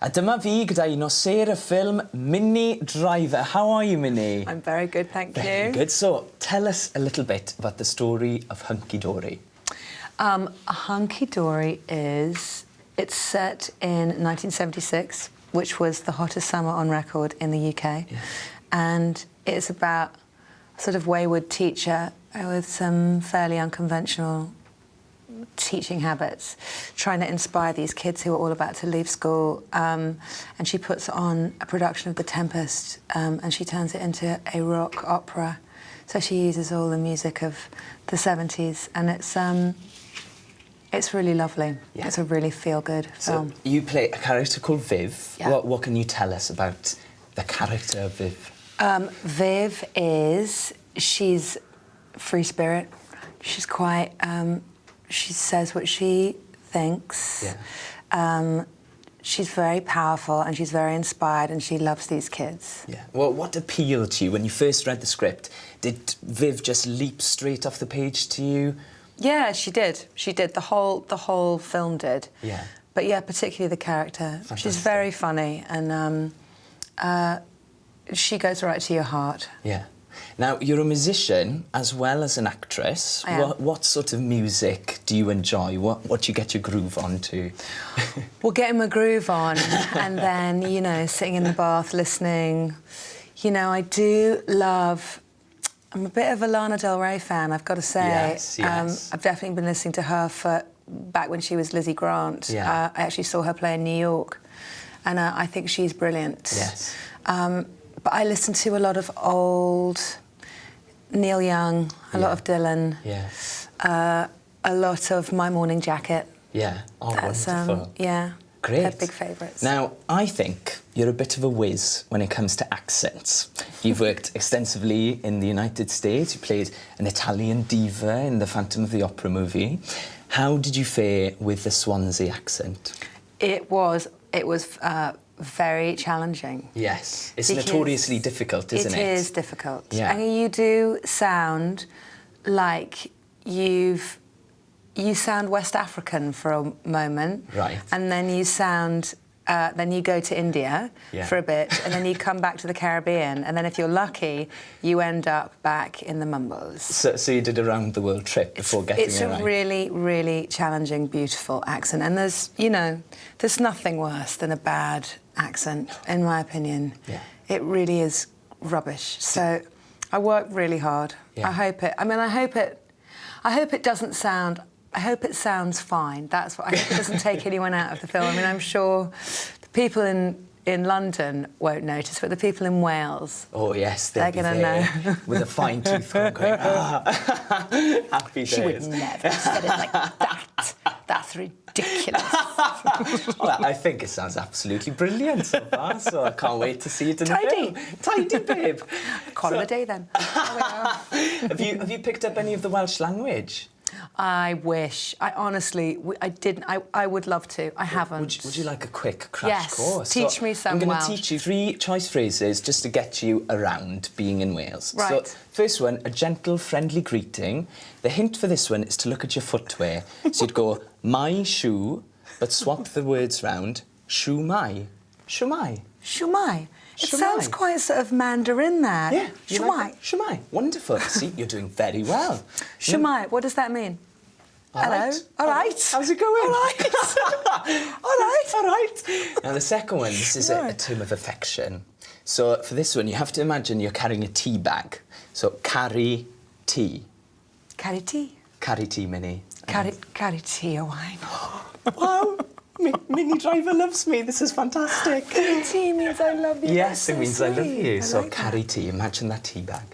A dyma fi gyda un o ser y ffilm Minnie Driver. How are you, Minnie? I'm very good, thank you. Very good. So, tell us a little bit about the story of Hunky Dory. Hunky Dory it's set in 1976, which was the hottest summer on record in the UK. Yeah. And it's about a sort of wayward teacher with some fairly unconventional teaching habits, trying to inspire these kids who are all about to leave school. And she puts on a production of The Tempest, and she turns it into a rock opera. So she uses all the music of the 70s, and it's really lovely. Yeah. It's a really feel-good film. So you play a character called Viv. Yeah. What can you tell us about the character of Viv? Viv she's free spirit. She's quite, she says what she thinks. Yeah. She's very powerful and she's very inspired and she loves these kids. Yeah. Well, what appealed to you when you first read the script? Did Viv just leap straight off the page to you? Yeah, she did. She did. The whole film did. Yeah. But yeah, particularly the character. Fantastic. She's very funny and she goes right to your heart. Yeah. Now, you're a musician as well as an actress. I am. What sort of music do you enjoy? What do you get your groove on to? Well, getting my groove on and then, you know, sitting in the bath, listening. You know, I do love... I'm a bit of a Lana Del Rey fan, I've got to say. Yes, yes. I've definitely been listening to her for back when she was Lizzie Grant. Yeah. I actually saw her play in New York, and I think she's brilliant. Yes. But I listen to a lot of old Neil Young, a lot of Dylan. Yes. A lot of My Morning Jacket. Yeah. Oh, That's, wonderful. yeah. Great. They're big favourites. Now, I think you're a bit of a whiz when it comes to accents. You've worked extensively in the United States. You played an Italian diva in the Phantom of the Opera movie. How did you fare with the Swansea accent? It was very challenging. Yes. It's Because notoriously difficult, isn't it? It is difficult. Yeah. And you do sound like you sound West African for a moment. Right. And then you sound... then you go to India for a bit, and then you come back to the Caribbean, and then if you're lucky, you end up back in the mumbles. So you did a round-the-world trip before getting it right? It's a really, really challenging, beautiful accent, and there's nothing worse than a bad accent, in my opinion. Yeah. It really is rubbish. So I work really hard. Yeah. I hope it doesn't sound... I hope it sounds fine. That's what I hope it doesn't take anyone out of the film. I mean, I'm sure the people in London won't notice, but the people in Wales... Oh, yes, they're going to know. With a fine tooth going, happy days. She would never have said it like that. That's ridiculous. Well, I think it sounds absolutely brilliant so far, so I can't wait to see it in the film. Tidy, babe. Call it a day, then. Have you picked up any of the Welsh language? I wish. I honestly, I didn't. I would love to. I haven't. Would you like a quick crash course? Yes, teach me some I'm going Welsh. to teach you 3 choice phrases just to get you around being in Wales. Right. So, first one, a gentle, friendly greeting. The hint for this one is to look at your footwear. So you'd go, my shoe, but swap the words round. Shoe my. Shoe my. Shumai. It Shumai. sounds quite sort of Mandarin there. Yeah. Shumai. Like Shumai. Wonderful. See, you're doing very well. Shumai. What does that mean? All Hello. right. All right. How's it going? All right. All right. All right. Now, the second one, this is a term of affection. So, for this one, you have to imagine you're carrying a tea bag. So, carry tea. Carry tea. Carry tea, Minnie. Carry tea, Owain. Wow. Minnie Driver loves me. This is fantastic. Carry tea means I love you. Yes, That's it means so I love sweet. you. I So, like carry that. tea. Imagine that tea bag.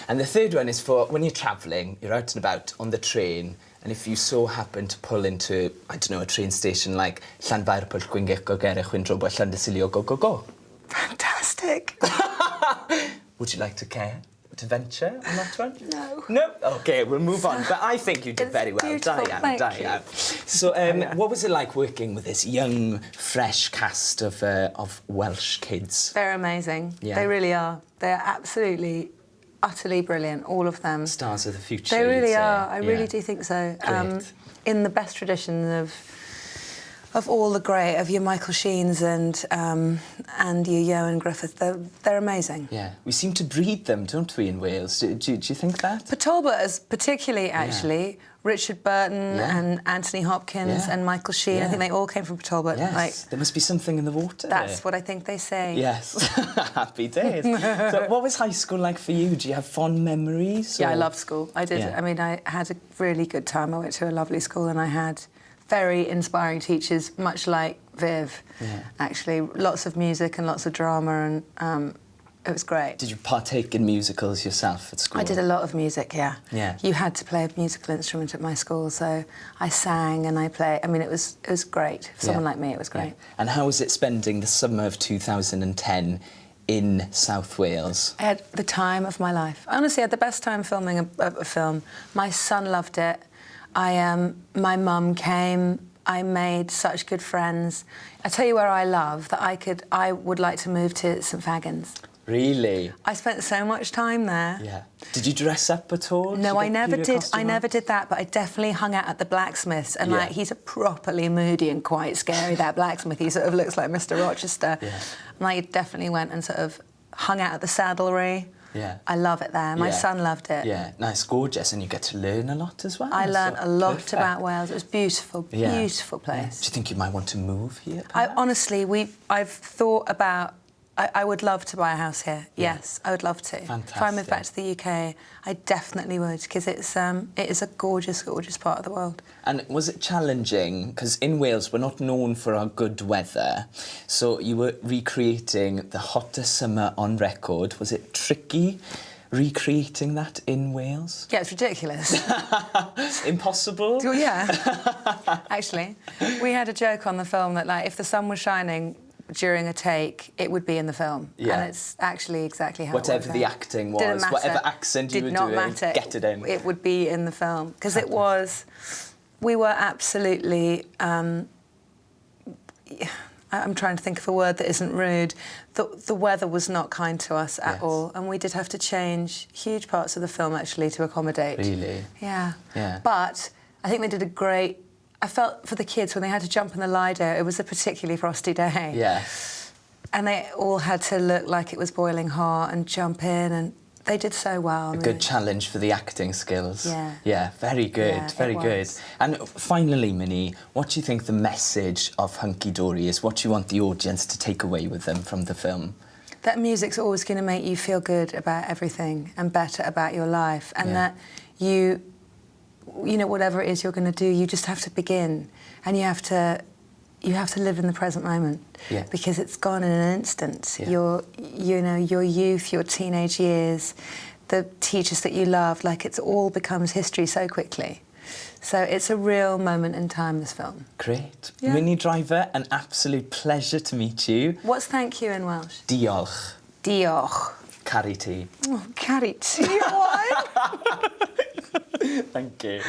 And the third one is for when you're travelling, you're out and about on the train, and if you so happen to pull into, I don't know, a train station like Llanfair Pwll Gwyngyll go Gerech Windrobo Llandysilio go go go. Fantastic. Would you like to venture on that one? No. No? OK, we'll move on. But I think you did very well. Beautiful, thank you. So, what was it like working with this young, fresh cast of Welsh kids? They're amazing. Yeah. They really are. They're absolutely, utterly brilliant, all of them. Stars of the future. They really you'd say. are. I really Yeah. do think so. Great. In the best tradition of all the great, of your Michael Sheens and your Ioan Griffith. They're amazing. Yeah, we seem to breed them, don't we, in Wales? Do you think that? But Talbot is particularly, actually, Richard Burton and Anthony Hopkins and Michael Sheen. I think they all came from Talbot. Yes, like, there must be something in the water. That's what I think they say. Yes, happy days. So what was high school like for you? Do you have fond memories? Yeah, or? I loved school. I did. Yeah. I mean, I had a really good time. I went to a lovely school and I had very inspiring teachers, much like Viv, actually. Lots of music and lots of drama, and it was great. Did you partake in musicals yourself at school? I did a lot of music, yeah. Yeah. You had to play a musical instrument at my school, so I sang and I played. I mean, it was great. For someone like me, it was great. Yeah. And how was it spending the summer of 2010 in South Wales? I had the time of my life. I honestly had the best time filming a film. My son loved it. My mum came. I made such good friends. I tell you where I love that I would like to move to St Fagans. Really? I spent so much time there. Yeah. Did you dress up at all? No, I never did. I On? never did that, but I definitely hung out at the blacksmiths, and like he's a properly moody and quite scary. That blacksmith, he sort of looks like Mr. Rochester. Yeah. And I definitely went and sort of hung out at the saddlery. Yeah. I love it there. My son loved it. Yeah, nice, gorgeous, and you get to learn a lot as well. I learned a lot perfect. about Wales. It was beautiful, beautiful place. Yeah. Do you think you might want to move here? I've thought about. I would love to buy a house here. Yes, I would love to. Fantastic. If I moved back to the UK, I definitely would, because it is a gorgeous, gorgeous part of the world. And was it challenging? Because in Wales, we're not known for our good weather. So you were recreating the hottest summer on record. Was it tricky recreating that in Wales? Yeah, it's ridiculous. Impossible? Well, yeah. Actually, we had a joke on the film that, like, if the sun was shining during a take, it would be in the film. Yeah. And it's actually exactly how Whatever it the worked acting out. Didn't was, matter. whatever accent you were Did not doing, matter. get it in. It would be in the film. Because it was... We were absolutely... I'm trying to think of a word that isn't rude. The weather was not kind to us at all, and we did have to change huge parts of the film, actually, to accommodate. Really? Yeah. Yeah. But I think they did a great... I felt for the kids, when they had to jump in the Lido, it was a particularly frosty day. Yeah. And they all had to look like it was boiling hot and jump in, and they did so well. A good challenge for the acting skills. Yeah. Yeah, very good, Yeah, very good. And finally, Minnie, what do you think the message of Hunky Dory is? What do you want the audience to take away with them from the film? That music's always going to make you feel good about everything and better about your life, and that you know, whatever it is you're going to do, you just have to begin, and you have to live in the present moment, because it's gone in an instant. Your youth, your teenage years, the teachers that you loved, like, it's all becomes history so quickly. So it's a real moment in time, this film. Great. Yeah. Minnie Driver, an absolute pleasure to meet you. What's thank you in Welsh? Diolch. Diolch. Cari ti. Oh, cari ti, Owain. Thank you.